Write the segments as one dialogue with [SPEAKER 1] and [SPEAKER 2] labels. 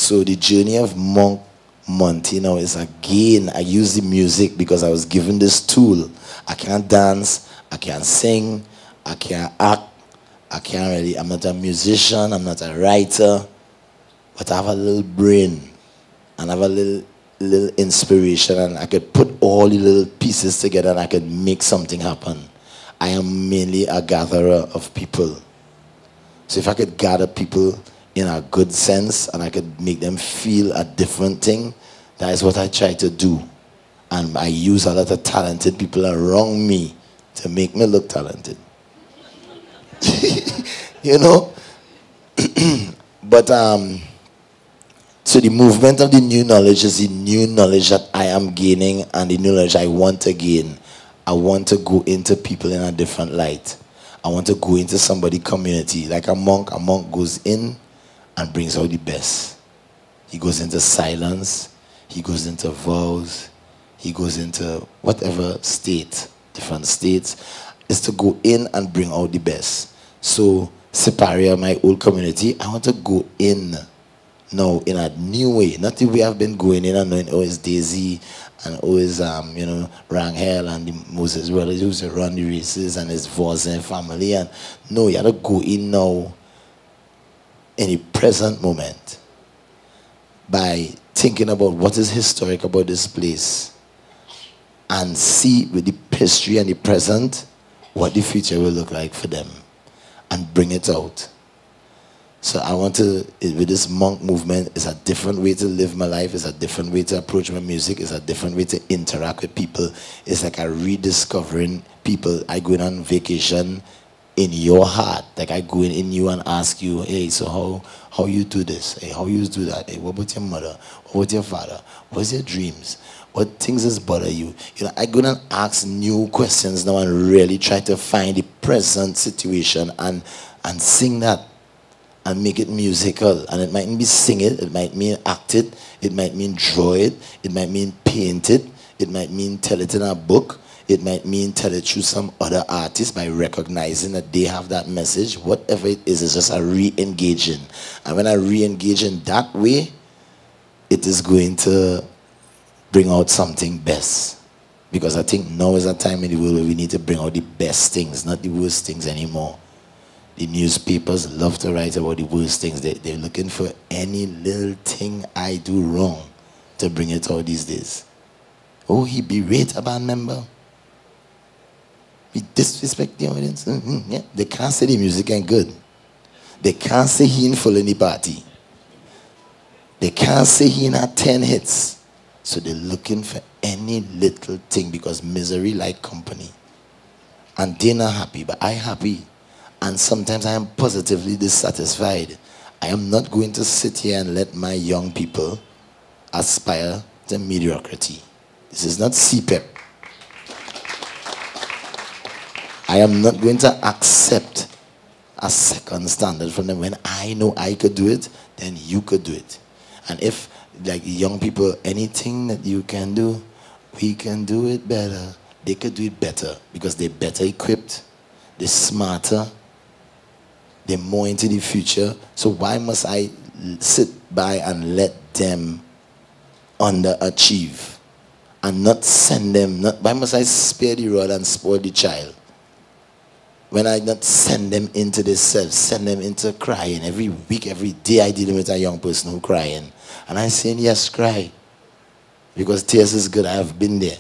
[SPEAKER 1] So the journey of Monk Monty now is again, I use the music because I was given this tool. I can't dance, I can't sing, I can't act, I'm not a musician, I'm not a writer, but I have a little brain and I have a little inspiration, and I could put all the little pieces together and I could make something happen. I am mainly a gatherer of people. So if I could gather people in a good sense and I could make them feel a different thing, that is what I try to do. And I use a lot of talented people around me to make me look talented. You know? But so the movement of the new knowledge is the new knowledge that I am gaining and the new knowledge I want to gain. I want to go into people in a different light. I want to go into somebody's community. Like a monk goes in and brings out the best. He goes into silence. He goes into vows. He goes into whatever state, different states, is to go in and bring out the best. So, Siparia, my old community, I want to go in now in a new way. Not the way I've been going in and knowing, oh, it's Daisy and always, you know, Rangel and the Moses brothers who used to run the races and his Voisin family. And no, you have to go in now in the present moment by thinking about what is historic about this place and see with the history and the present what the future will look like for them and bring it out. So I want to, with this monk movement, it's a different way to live my life, it's a different way to approach my music, it's a different way to interact with people. It's like a rediscovering people. I go in on vacation in your heart. Like I go in you and ask you, hey, so how you do this? Hey, how you do that? Hey, what about your mother? What about your father? What's your dreams? What things is bother you? You know, I go in and ask new questions now and really try to find the present situation and sing that. And make it musical. And it mightn't be sing it might mean act it might mean draw it might mean paint it might mean tell it in a book, it might mean tell it through some other artist by recognizing that they have that message. Whatever it is, it's just a re-engaging. And when I re-engage in that way, it is going to bring out something best. Because I think now is a time in the world where we need to bring out the best things, not the worst things anymore. The newspapers love to write about the worst things. They're looking for any little thing I do wrong to bring it out these days. Oh, he berate a band member. He disrespect the audience. Yeah. They can't say the music ain't good. They can't say he ain't full in the party. They can't say he ain't had 10 hits. So they're looking for any little thing because misery like company. And they're not happy, but I happy. And sometimes I am positively dissatisfied. I am not going to sit here and let my young people aspire to mediocrity. This is not CPEP. I am not going to accept a second standard from them. When I know I could do it, then you could do it. And if, like young people, anything that you can do, we can do it better. They could do it better because they're better equipped, they're smarter, they're more into the future. So why must I sit by and let them underachieve and not send them? Why must I spare the rod and spoil the child? When I not send them into this self, send them into crying. Every week, every day I deal with a young person who crying. And I'm saying, yes, cry. Because tears is good. I have been there.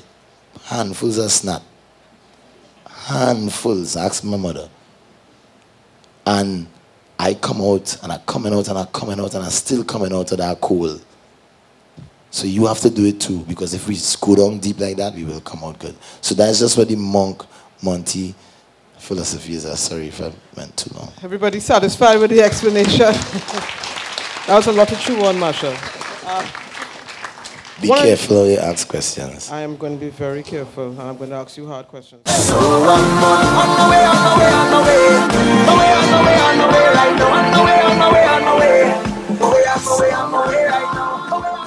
[SPEAKER 1] Handfuls of snot. Handfuls. Ask my mother. And I come out, and I'm coming out, and I'm coming out, and I'm still coming out of that cold. So you have to do it too, because if we go down deep like that, we will come out good. So that's just what the monk, Monty, philosophy is. Sorry if I went too long.
[SPEAKER 2] Everybody satisfied with the explanation? That was a lot to chew on, Machel.
[SPEAKER 1] Be careful how you ask questions.
[SPEAKER 2] I am going to be very careful, and I'm going to ask you hard questions.
[SPEAKER 3] So I'm on the way, on the way, on the way. Right now. On the way right now.